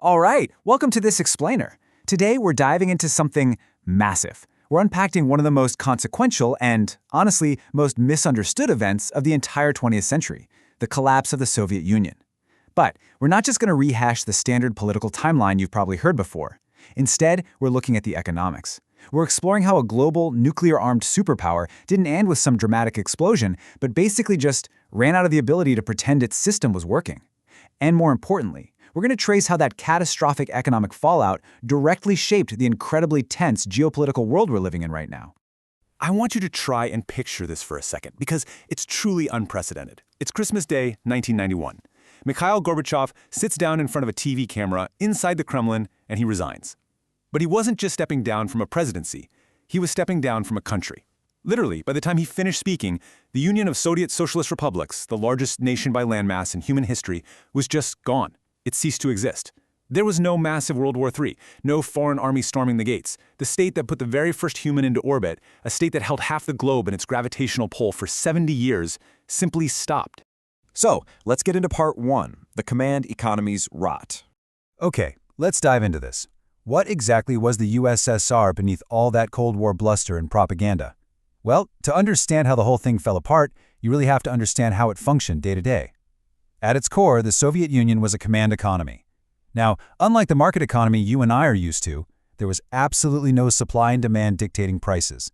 All right, welcome to this explainer. Today we're diving into something massive. We're unpacking one of the most consequential and, honestly, most misunderstood events of the entire 20th century, the collapse of the Soviet Union. But we're not just going to rehash the standard political timeline you've probably heard before. Instead, we're looking at the economics. We're exploring how a global, nuclear-armed superpower didn't end with some dramatic explosion, but basically just ran out of the ability to pretend its system was working. And more importantly, we're going to trace how that catastrophic economic fallout directly shaped the incredibly tense geopolitical world we're living in right now. I want you to try and picture this for a second, because it's truly unprecedented. It's Christmas Day, 1991. Mikhail Gorbachev sits down in front of a TV camera inside the Kremlin, and he resigns. But he wasn't just stepping down from a presidency. He was stepping down from a country. Literally, by the time he finished speaking, the Union of Soviet Socialist Republics, the largest nation by landmass in human history, was just gone. It ceased to exist. There was no massive World War III, no foreign army storming the gates. The state that put the very first human into orbit, a state that held half the globe in its gravitational pull for 70 years, simply stopped. So, let's get into part one, the command economy's rot. Okay, let's dive into this. What exactly was the USSR beneath all that Cold War bluster and propaganda? Well, to understand how the whole thing fell apart, you really have to understand how it functioned day to day. At its core, the Soviet Union was a command economy. Now, unlike the market economy you and I are used to, there was absolutely no supply and demand dictating prices.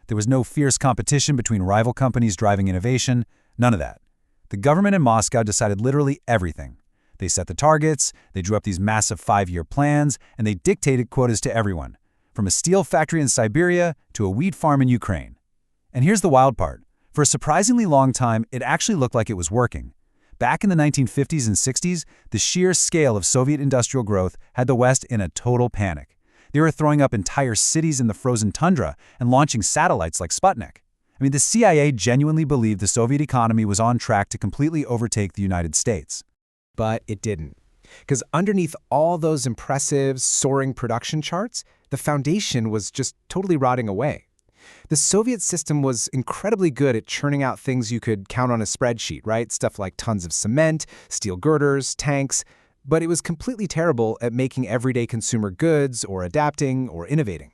There was no fierce competition between rival companies driving innovation, none of that. The government in Moscow decided literally everything. They set the targets, they drew up these massive 5-year plans, and they dictated quotas to everyone, from a steel factory in Siberia to a wheat farm in Ukraine. And here's the wild part. For a surprisingly long time, it actually looked like it was working. Back in the 1950s and 60s, the sheer scale of Soviet industrial growth had the West in a total panic. They were throwing up entire cities in the frozen tundra and launching satellites like Sputnik. I mean, the CIA genuinely believed the Soviet economy was on track to completely overtake the United States. But it didn't. Because underneath all those impressive, soaring production charts, the foundation was just totally rotting away. The Soviet system was incredibly good at churning out things you could count on a spreadsheet, right? Stuff like tons of cement, steel girders, tanks. But it was completely terrible at making everyday consumer goods or adapting or innovating.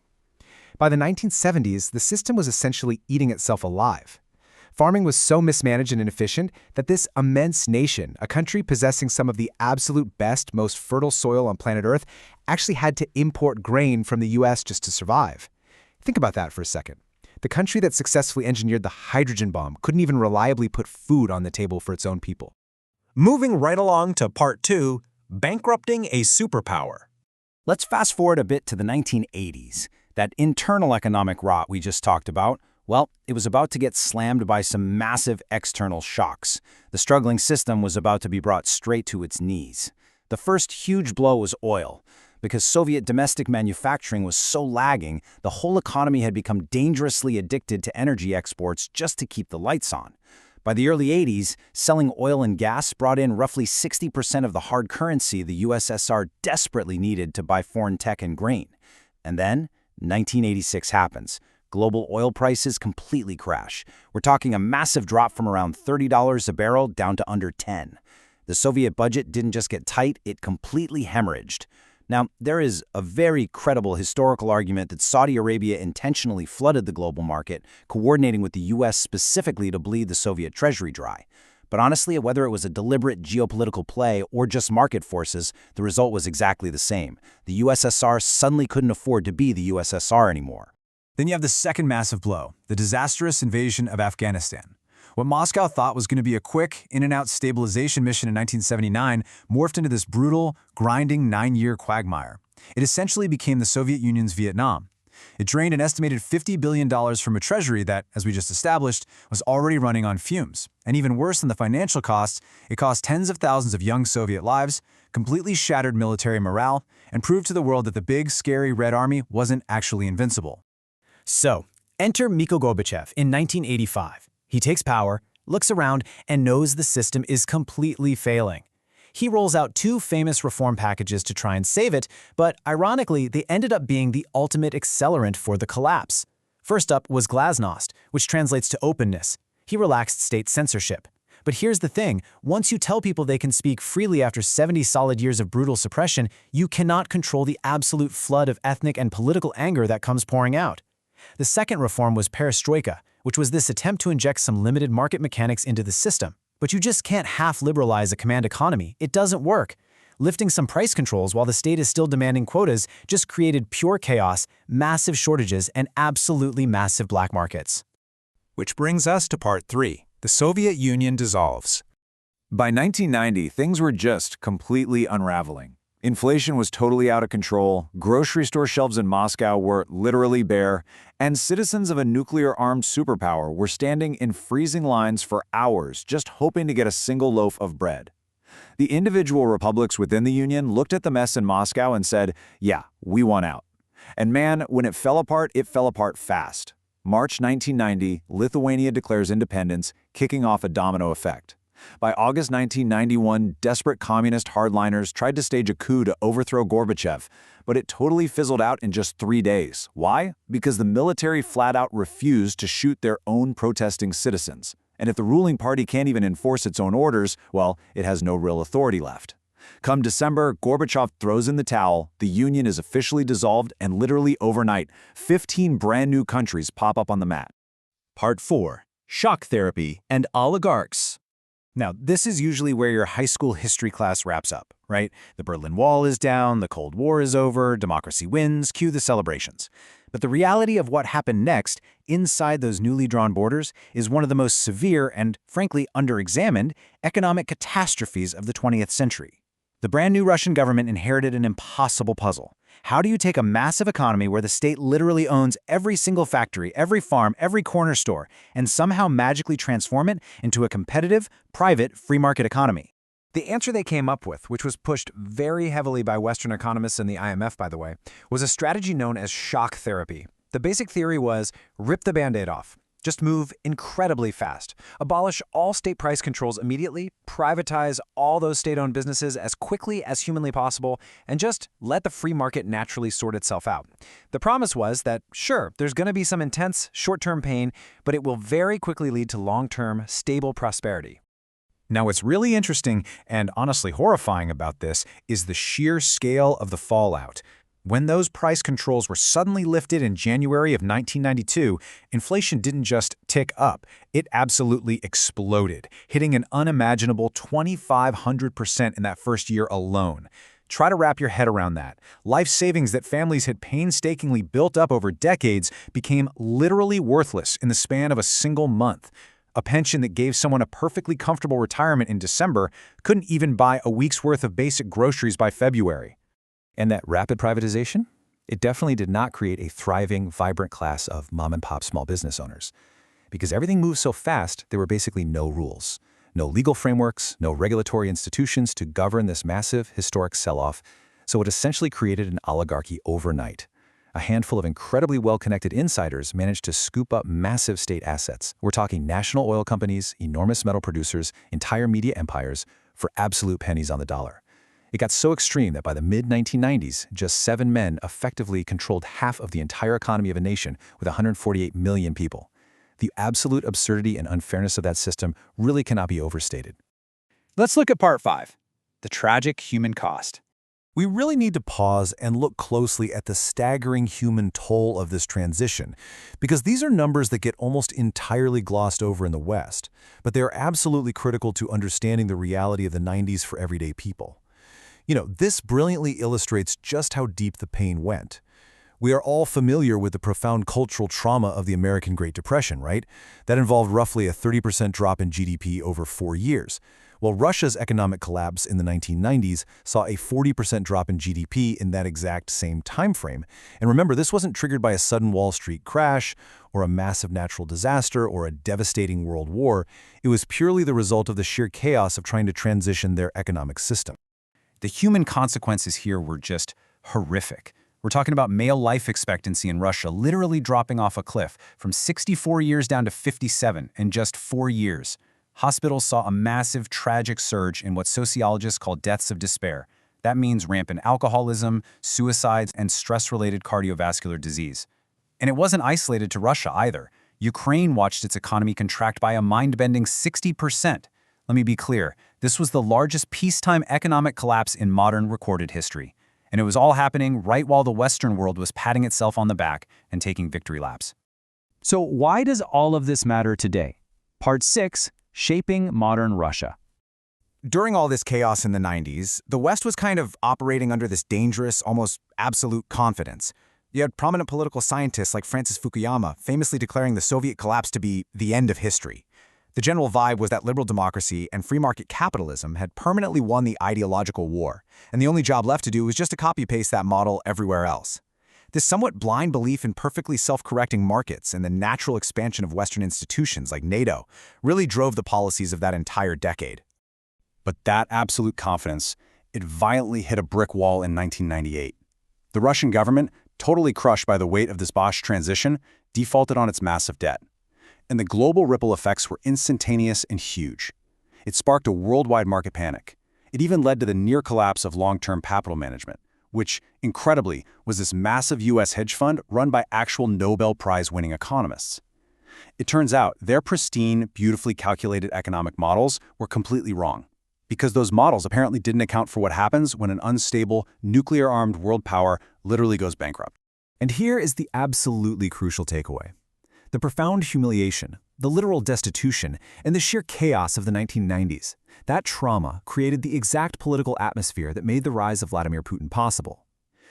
By the 1970s, the system was essentially eating itself alive. Farming was so mismanaged and inefficient that this immense nation, a country possessing some of the absolute best, most fertile soil on planet Earth, actually had to import grain from the US just to survive. Think about that for a second. The country that successfully engineered the hydrogen bomb couldn't even reliably put food on the table for its own people. Moving right along to part two, bankrupting a superpower. Let's fast forward a bit to the 1980s. That internal economic rot we just talked about, well, it was about to get slammed by some massive external shocks. The struggling system was about to be brought straight to its knees. The first huge blow was oil. Because Soviet domestic manufacturing was so lagging, the whole economy had become dangerously addicted to energy exports just to keep the lights on. By the early 80s, selling oil and gas brought in roughly 60% of the hard currency the USSR desperately needed to buy foreign tech and grain. And then, 1986 happens. Global oil prices completely crash. We're talking a massive drop from around $30 a barrel down to under $10. The Soviet budget didn't just get tight, it completely hemorrhaged. Now, there is a very credible historical argument that Saudi Arabia intentionally flooded the global market, coordinating with the US specifically to bleed the Soviet treasury dry. But honestly, whether it was a deliberate geopolitical play or just market forces, the result was exactly the same. The USSR suddenly couldn't afford to be the USSR anymore. Then you have the second massive blow, the disastrous invasion of Afghanistan. What Moscow thought was going to be a quick, in-and-out stabilization mission in 1979 morphed into this brutal, grinding 9-year quagmire. It essentially became the Soviet Union's Vietnam. It drained an estimated $50 billion from a treasury that, as we just established, was already running on fumes. And even worse than the financial costs, it cost tens of thousands of young Soviet lives, completely shattered military morale, and proved to the world that the big, scary Red Army wasn't actually invincible. So, enter Mikhail Gorbachev in 1985. He takes power, looks around, and knows the system is completely failing. He rolls out 2 famous reform packages to try and save it, but ironically, they ended up being the ultimate accelerant for the collapse. First up was glasnost, which translates to openness. He relaxed state censorship. But here's the thing, once you tell people they can speak freely after 70 solid years of brutal suppression, you cannot control the absolute flood of ethnic and political anger that comes pouring out. The second reform was perestroika, which was this attempt to inject some limited market mechanics into the system. But you just can't half-liberalize a command economy. It doesn't work. Lifting some price controls while the state is still demanding quotas just created pure chaos, massive shortages, and absolutely massive black markets. Which brings us to part 3. The Soviet Union dissolves. By 1990, things were just completely unraveling. Inflation was totally out of control, grocery store shelves in Moscow were literally bare, and citizens of a nuclear-armed superpower were standing in freezing lines for hours just hoping to get a single loaf of bread. The individual republics within the Union looked at the mess in Moscow and said, yeah, we want out. And man, when it fell apart fast. March 1990, Lithuania declares independence, kicking off a domino effect. By August 1991, desperate communist hardliners tried to stage a coup to overthrow Gorbachev, but it totally fizzled out in just 3 days. Why? Because the military flat out refused to shoot their own protesting citizens. And if the ruling party can't even enforce its own orders, well, it has no real authority left. Come December, Gorbachev throws in the towel, the Union is officially dissolved, and literally overnight, 15 brand new countries pop up on the map. Part 4. Shock therapy and oligarchs. Now, this is usually where your high school history class wraps up, right? The Berlin Wall is down, the Cold War is over, democracy wins, cue the celebrations. But the reality of what happened next, inside those newly drawn borders, is one of the most severe and, frankly, underexamined economic catastrophes of the 20th century. The brand new Russian government inherited an impossible puzzle. How do you take a massive economy where the state literally owns every single factory, every farm, every corner store, and somehow magically transform it into a competitive, private, free market economy? The answer they came up with, which was pushed very heavily by Western economists and the IMF, by the way, was a strategy known as shock therapy. The basic theory was rip the Band-Aid off. Just move incredibly fast. Abolish all state price controls immediately, privatize all those state-owned businesses as quickly as humanly possible, and just let the free market naturally sort itself out. The promise was that, sure, there's going to be some intense, short-term pain, but it will very quickly lead to long-term, stable prosperity. Now, what's really interesting and honestly horrifying about this is the sheer scale of the fallout. When those price controls were suddenly lifted in January of 1992, inflation didn't just tick up, it absolutely exploded, hitting an unimaginable 2,500% in that first year alone. Try to wrap your head around that. Life savings that families had painstakingly built up over decades became literally worthless in the span of a single month. A pension that gave someone a perfectly comfortable retirement in December couldn't even buy a week's worth of basic groceries by February. And that rapid privatization? It definitely did not create a thriving, vibrant class of mom-and-pop small business owners. Because everything moved so fast, there were basically no rules. No legal frameworks, no regulatory institutions to govern this massive, historic sell-off, so it essentially created an oligarchy overnight. A handful of incredibly well-connected insiders managed to scoop up massive state assets. We're talking national oil companies, enormous metal producers, entire media empires, for absolute pennies on the dollar. It got so extreme that by the mid-1990s, just 7 men effectively controlled half of the entire economy of a nation with 148 million people. The absolute absurdity and unfairness of that system really cannot be overstated. Let's look at Part 5. The tragic human cost. We really need to pause and look closely at the staggering human toll of this transition, because these are numbers that get almost entirely glossed over in the West, but they are absolutely critical to understanding the reality of the 90s for everyday people. You know, this brilliantly illustrates just how deep the pain went. We are all familiar with the profound cultural trauma of the American Great Depression, right? That involved roughly a 30% drop in GDP over 4 years, while Russia's economic collapse in the 1990s saw a 40% drop in GDP in that exact same time frame. And remember, this wasn't triggered by a sudden Wall Street crash or a massive natural disaster or a devastating world war. It was purely the result of the sheer chaos of trying to transition their economic system. The human consequences here were just horrific. We're talking about male life expectancy in Russia literally dropping off a cliff from 64 years down to 57 in just 4 years. Hospitals saw a massive, tragic surge in what sociologists call deaths of despair. That means rampant alcoholism, suicides, and stress-related cardiovascular disease. And it wasn't isolated to Russia either. Ukraine watched its economy contract by a mind-bending 60%. Let me be clear, this was the largest peacetime economic collapse in modern recorded history. And it was all happening right while the Western world was patting itself on the back and taking victory laps. So why does all of this matter today? Part 6, Shaping Modern Russia. During all this chaos in the 90s, the West was kind of operating under this dangerous, almost absolute confidence. You had prominent political scientists like Francis Fukuyama famously declaring the Soviet collapse to be the end of history. The general vibe was that liberal democracy and free market capitalism had permanently won the ideological war, and the only job left to do was just to copy-paste that model everywhere else. This somewhat blind belief in perfectly self-correcting markets and the natural expansion of Western institutions like NATO really drove the policies of that entire decade. But that absolute confidence, it violently hit a brick wall in 1998. The Russian government, totally crushed by the weight of this Bosch transition, defaulted on its massive debt. And the global ripple effects were instantaneous and huge. It sparked a worldwide market panic. It even led to the near collapse of long-term capital management, which, incredibly, was this massive U.S. hedge fund run by actual Nobel Prize-winning economists. It turns out their pristine, beautifully calculated economic models were completely wrong, because those models apparently didn't account for what happens when an unstable, nuclear-armed world power literally goes bankrupt. And here is the absolutely crucial takeaway. The profound humiliation, the literal destitution, and the sheer chaos of the 1990s, that trauma created the exact political atmosphere that made the rise of Vladimir Putin possible.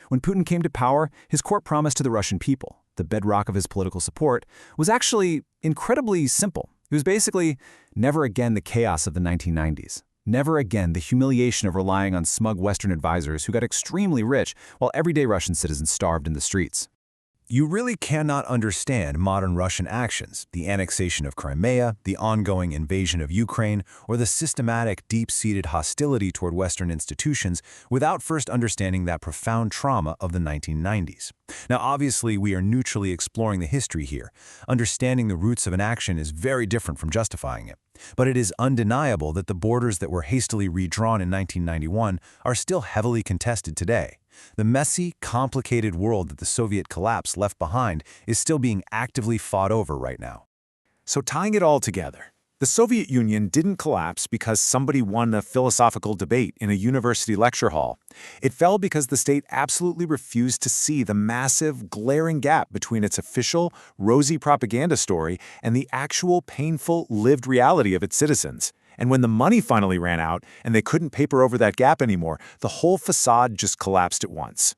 When Putin came to power, his core promise to the Russian people, the bedrock of his political support, was actually incredibly simple. It was basically, never again the chaos of the 1990s. Never again the humiliation of relying on smug Western advisors who got extremely rich while everyday Russian citizens starved in the streets. You really cannot understand modern Russian actions, the annexation of Crimea, the ongoing invasion of Ukraine, or the systematic, deep-seated hostility toward Western institutions without first understanding that profound trauma of the 1990s. Now, obviously, we are neutrally exploring the history here. Understanding the roots of an action is very different from justifying it. But it is undeniable that the borders that were hastily redrawn in 1991 are still heavily contested today. The messy, complicated world that the Soviet collapse left behind is still being actively fought over right now. So tying it all together, the Soviet Union didn't collapse because somebody won a philosophical debate in a university lecture hall. It fell because the state absolutely refused to see the massive, glaring gap between its official, rosy propaganda story and the actual, painful, lived reality of its citizens. And when the money finally ran out and they couldn't paper over that gap anymore, the whole facade just collapsed at once.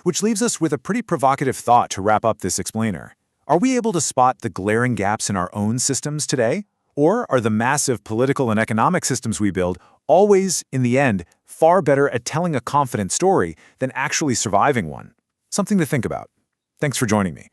Which leaves us with a pretty provocative thought to wrap up this explainer. Are we able to spot the glaring gaps in our own systems today? Or are the massive political and economic systems we build always, in the end, far better at telling a confident story than actually surviving one? Something to think about. Thanks for joining me.